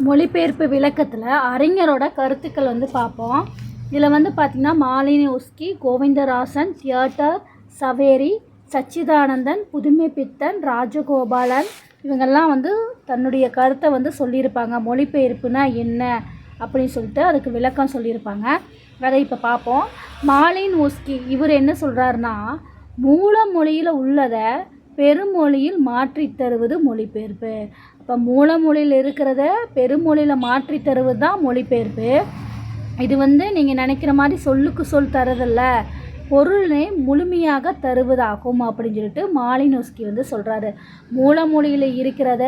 மொழிபெயர்ப்பு விளக்கத்தில் அறிஞரோட கருத்துக்கள் வந்து பார்ப்போம். இதில் வந்து பார்த்திங்கன்னா மாலினோவ்ஸ்கி, கோவிந்தராசன், தியோடர் சவேரி, சச்சிதானந்தன், புதுமைப்பித்தன், ராஜகோபாலன் இவங்கெல்லாம் வந்து தன்னுடைய கருத்தை வந்து சொல்லியிருப்பாங்க. மொழிபெயர்ப்புனா என்ன அப்படின்னு சொல்லிட்டு அதுக்கு விளக்கம் சொல்லியிருப்பாங்க. அதை இப்போ பார்ப்போம். மாலினோவ்ஸ்கி இவர் என்ன சொல்கிறாருன்னா, மூல மொழியில் உள்ளதை பெருமொழியில் மாற்றி தருவது மொழிபெயர்ப்பு. இப்போ மூல மொழியில் இருக்கிறத பெருமொழியில் மாற்றி தருவது தான் மொழிபெயர்ப்பு. இது வந்து நீங்கள் நினைக்கிற மாதிரி சொல்லுக்கு சொல் தரதில்ல, பொருளை முழுமையாக தருவதாகும் அப்படின்னு சொல்லிட்டு மாலினோவ்ஸ்கி வந்து சொல்கிறாரு. மூல மொழியில் இருக்கிறத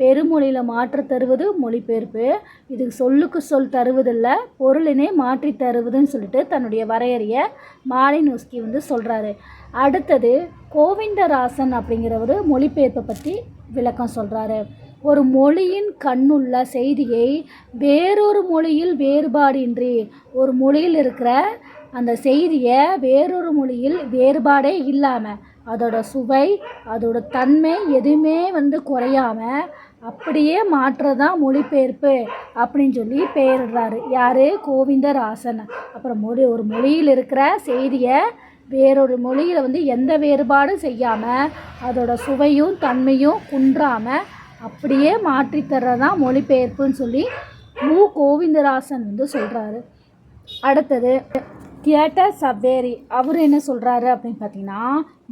பெருமொழியில் மாற்றி தருவது மொழிபெயர்ப்பு. இது சொல்லுக்கு சொல் தருவதில்லை, பொருளினை மாற்றி தருவதுன்னு சொல்லிட்டு தன்னுடைய வரையறையை மாலினோவ்ஸ்கி வந்து சொல்கிறாரு. அடுத்தது கோவிந்தராசன் அப்படிங்கிறவர் மொழிபெயர்ப்பை பற்றி விளக்கம் சொல்கிறாரு. ஒரு மொழியின் கண்ணுள்ள செய்தியை வேறொரு மொழியில் வேறுபாடின்றி, ஒரு மொழியில் இருக்கிற அந்த செய்தியை வேறொரு மொழியில் வேறுபாடே இல்லாமல் அதோட சுவை, அதோட தன்மை எதுவுமே வந்து குறையாமல் அப்படியே மாற்றதான் மொழிபெயர்ப்பு அப்படின்னு சொல்லி பெயரிடுறாரு. யார்? கோவிந்தராசன். அப்புறம் ஒரு மொழியில் இருக்கிற செய்தியை வேறொரு மொழியில் வந்து எந்த வேறுபாடும் செய்யாமல் அதோட சுவையும் தன்மையும் குன்றாமல் அப்படியே மாற்றித்தர்றதான் மொழிபெயர்ப்புன்னு சொல்லி கோவிந்தராசன் வந்து சொல்கிறாரு. அடுத்தது தியோடர் சவேரி, அவர் என்ன சொல்கிறாரு அப்படின்னு பார்த்தீங்கன்னா,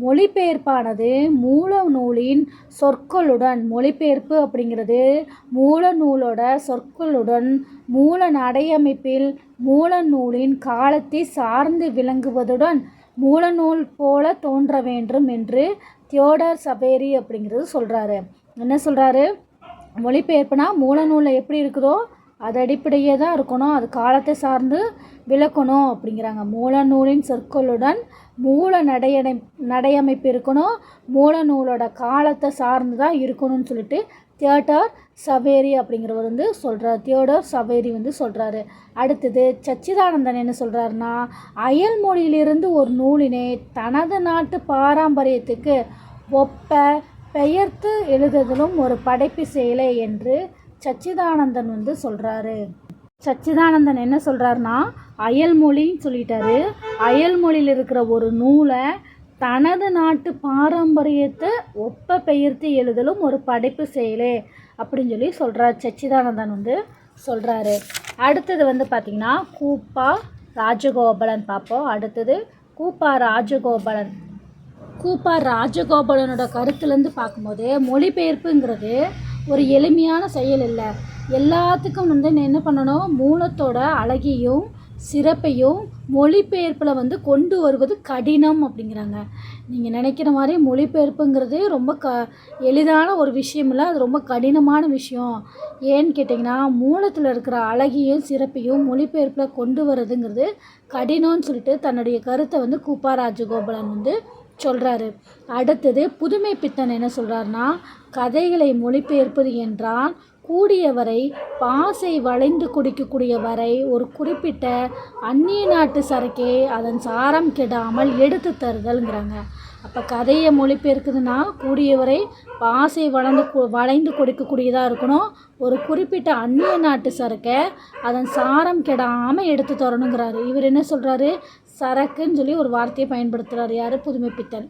மொழிபெயர்ப்பானது மூல நூலின் சொற்களுடன், மொழிபெயர்ப்பு அப்படிங்கிறது மூல நூலோட சொற்களுடன் மூல நடையமைப்பில் மூல நூலின் காலத்தை சார்ந்து விளங்குவதுடன் மூல நூல் போல தோன்ற வேண்டும் என்று தியோடர் சவேரி அப்படிங்கிறது சொல்கிறாரு. என்ன சொல்கிறாரு? மொழிபெயர்ப்புனா மூல நூலில் எப்படி இருக்குதோ அது அடிப்படையே தான் இருக்கணும், அது காலத்தை சார்ந்து விளக்கணும் அப்படிங்கிறாங்க. மூல நூலின் சொற்களுடன் மூல நடையமைப்பு இருக்கணும், மூல நூலோட காலத்தை சார்ந்து தான் இருக்கணும்னு சொல்லிட்டு தியோடர் சவேரி அப்படிங்கிறவர் வந்து சொல்கிறார். தியோடர் சவேரி வந்து சொல்கிறாரு. அடுத்தது சச்சிதானந்தன் என்ன சொல்கிறாருன்னா, அயல் மொழியிலிருந்து ஒரு நூலினை தனது நாட்டு பாரம்பரியத்துக்கு ஒப்ப பெயர்த்து எழுதுதலும் ஒரு படைப்பு செயலை என்று சச்சிதானந்தன் வந்து சொல்கிறாரு. சச்சிதானந்தன் என்ன சொல்கிறாருன்னா, அயல்மொழின்னு சொல்லிட்டாரு. அயல்மொழியில் இருக்கிற ஒரு நூலை தனது நாட்டு பாரம்பரியத்தை ஒப்ப பெயர்த்து எழுதலும் ஒரு படைப்பு செயலே அப்படின்னு சொல்லி சொல்கிறார். சச்சிதானந்தன் வந்து சொல்கிறாரு. அடுத்தது வந்து பார்த்திங்கன்னா கூப்பா ராஜகோபாலன் பார்ப்போம். அடுத்தது கூப்பா ராஜகோபாலனோட கருத்துலேருந்து பார்க்கும்போது மொழிபெயர்ப்புங்கிறது ஒரு எளிமையான செயல் இல்லை. எல்லாத்துக்கும் வந்து என்ன பண்ணணும், மூலத்தோட அழகையும் சிறப்பையும் மொழிபெயர்ப்பில் வந்து கொண்டு வருவது கடினம் அப்படிங்கிறாங்க. நீங்கள் நினைக்கிற மாதிரி மொழிபெயர்ப்புங்கிறது ரொம்ப எளிதான ஒரு விஷயம் இல்லை, அது ரொம்ப கடினமான விஷயம். ஏன்னு கேட்டிங்கன்னா, மூலத்தில் இருக்கிற அழகையும் சிறப்பையும் மொழிபெயர்ப்பில் கொண்டு வர்றதுங்கிறது கடினம்னு சொல்லிட்டு தன்னுடைய கருத்தை வந்து கூப்பா ராஜகோபாலன் வந்து சொல்கிறாரு. அடுத்தது புதுமைப்பித்தன் என்ன சொல்கிறாருன்னா, கதைகளை மொழிபெயர்ப்பது என்றால் கூடியவரை பாசை வளைந்து குடிக்கக்கூடிய வரை ஒரு குறிப்பிட்ட அந்நிய நாட்டு சரக்கை அதன் சாரம் கெடாமல் எடுத்து தருதல்ங்கிறாங்க. அப்போ கதையை மொழிபெயர்க்குதுன்னா கூடியவரை பாசை வளைந்து கொடுக்கக்கூடியதாக இருக்கணும், ஒரு குறிப்பிட்ட அந்நிய நாட்டு சரக்கை அதன் சாரம் கெடாமல் எடுத்து தரணுங்கிறாரு. இவர் என்ன சொல்கிறாரு? சரக்குன்னு சொல்லி ஒரு வார்த்தையை பயன்படுத்துகிறார். யார்? புதுமைப்பித்தன்.